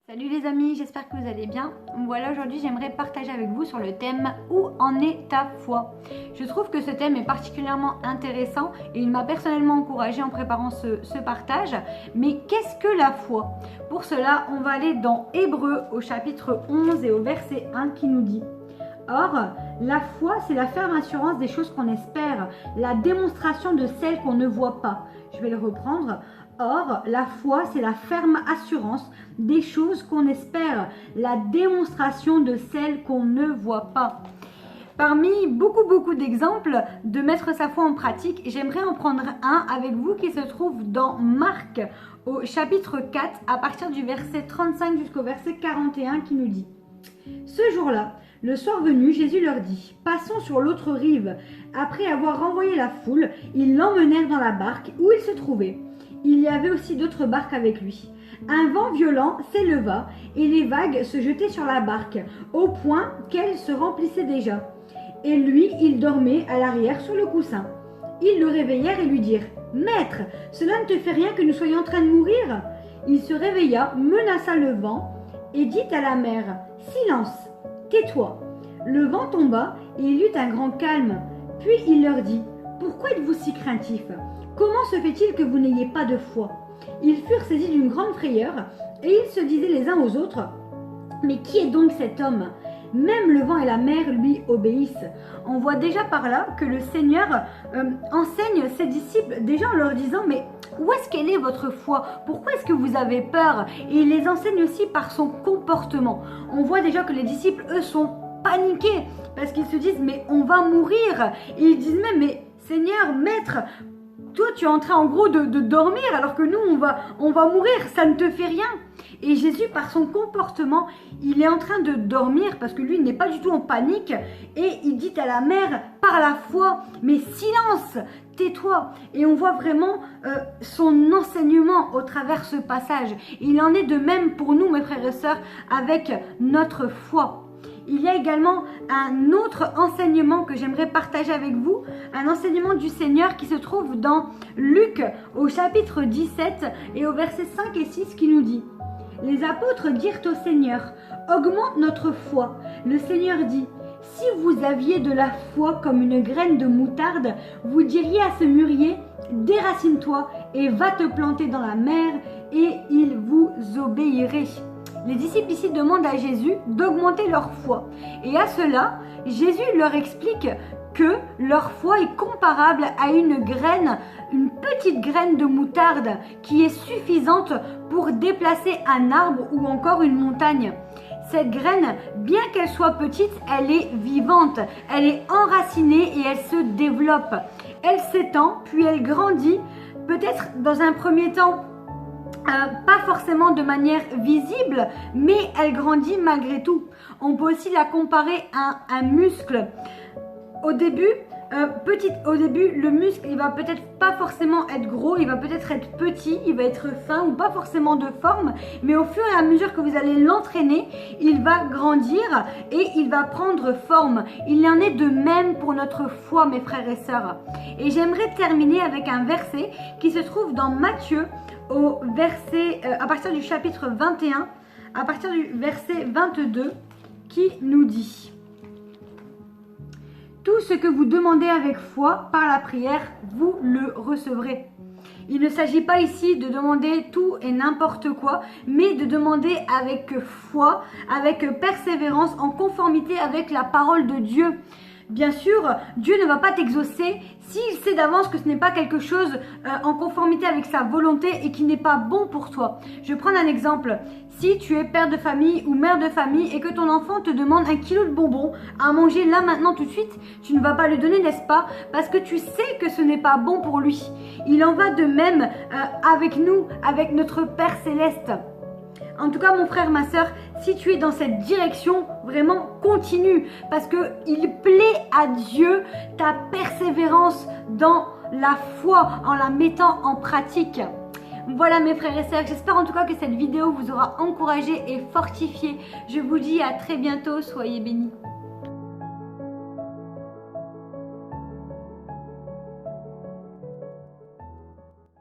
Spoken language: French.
Salut les amis, j'espère que vous allez bien. Voilà, aujourd'hui j'aimerais partager avec vous sur le thème « Où en est ta foi ?» Je trouve que ce thème est particulièrement intéressant et il m'a personnellement encouragée en préparant ce partage. Mais qu'est-ce que la foi? Pour cela, on va aller dans Hébreux au chapitre 11 et au verset 1 qui nous dit « Or, la foi, c'est la ferme assurance des choses qu'on espère, la démonstration de celles qu'on ne voit pas. » Je vais le reprendre. Or, la foi, c'est la ferme assurance des choses qu'on espère, la démonstration de celles qu'on ne voit pas. Parmi beaucoup d'exemples de mettre sa foi en pratique, j'aimerais en prendre un avec vous qui se trouve dans Marc au chapitre 4 à partir du verset 35 jusqu'au verset 41 qui nous dit « Ce jour-là, le soir venu, Jésus leur dit « Passons sur l'autre rive. » Après avoir renvoyé la foule, ils l'emmenèrent dans la barque où il se trouvait. Il y avait aussi d'autres barques avec lui. Un vent violent s'éleva et les vagues se jetaient sur la barque, au point qu'elle se remplissait déjà. Et lui, il dormait à l'arrière sur le coussin. Ils le réveillèrent et lui dirent « Maître, cela ne te fait rien que nous soyons en train de mourir ?» Il se réveilla, menaça le vent et dit à la mer « Silence, tais-toi !» Le vent tomba et il y eut un grand calme. Puis il leur dit « Pourquoi êtes-vous si craintifs ? Comment se fait-il que vous n'ayez pas de foi ?» Ils furent saisis d'une grande frayeur et ils se disaient les uns aux autres « Mais qui est donc cet homme ? Même le vent et la mer lui obéissent. » On voit déjà par là que le Seigneur enseigne ses disciples déjà en leur disant « Mais où est-ce qu'elle est votre foi ? Pourquoi est-ce que vous avez peur ?» Et il les enseigne aussi par son comportement. On voit déjà que les disciples, eux, sont paniqués parce qu'ils se disent « Mais on va mourir !» Et ils disent même « Mais Seigneur, Maître, toi, tu es en train en gros de dormir alors que nous, on va mourir, ça ne te fait rien. » Et Jésus, par son comportement, il est en train de dormir parce que lui, il n'est pas du tout en panique. Et il dit à la mer, par la foi, mais silence, tais-toi. Et on voit vraiment son enseignement au travers ce passage. Il en est de même pour nous, mes frères et sœurs, avec notre foi. Il y a également un autre enseignement que j'aimerais partager avec vous, un enseignement du Seigneur qui se trouve dans Luc au chapitre 17 et au verset 5 et 6 qui nous dit « Les apôtres dirent au Seigneur, augmente notre foi. Le Seigneur dit, si vous aviez de la foi comme une graine de moutarde, vous diriez à ce mûrier, déracine-toi et va te planter dans la mer et il vous obéirait. » Les disciples ici demandent à Jésus d'augmenter leur foi. Et à cela, Jésus leur explique que leur foi est comparable à une petite graine de moutarde qui est suffisante pour déplacer un arbre ou encore une montagne. Cette graine, bien qu'elle soit petite, elle est vivante, elle est enracinée et elle se développe. Elle s'étend, puis elle grandit, peut-être dans un premier temps, pas forcément de manière visible, mais elle grandit malgré tout. On peut aussi la comparer à un muscle. Au début, le muscle, il va peut-être pas forcément être gros, il va peut-être être petit, il va être fin ou pas forcément de forme, mais au fur et à mesure que vous allez l'entraîner, il va grandir et il va prendre forme. Il en est de même pour notre foi, mes frères et sœurs. Et j'aimerais terminer avec un verset qui se trouve dans Matthieu, à partir du chapitre 21, à partir du verset 22, qui nous dit « Tout ce que vous demandez avec foi par la prière, vous le recevrez. » Il ne s'agit pas ici de demander tout et n'importe quoi, mais de demander avec foi, avec persévérance, en conformité avec la parole de Dieu. Bien sûr, Dieu ne va pas t'exaucer s'il sait d'avance que ce n'est pas quelque chose en conformité avec sa volonté et qui n'est pas bon pour toi. Je vais prendre un exemple. Si tu es père de famille ou mère de famille et que ton enfant te demande 1 kilo de bonbons à manger là maintenant tout de suite, tu ne vas pas le donner, n'est-ce pas? Parce que tu sais que ce n'est pas bon pour lui. Il en va de même avec nous, avec notre Père Céleste. En tout cas, mon frère, ma soeur, si tu es dans cette direction, vraiment continue parce qu'il plaît à Dieu ta persévérance dans la foi en la mettant en pratique. Voilà mes frères et sœurs, j'espère en tout cas que cette vidéo vous aura encouragé et fortifié. Je vous dis à très bientôt, soyez bénis.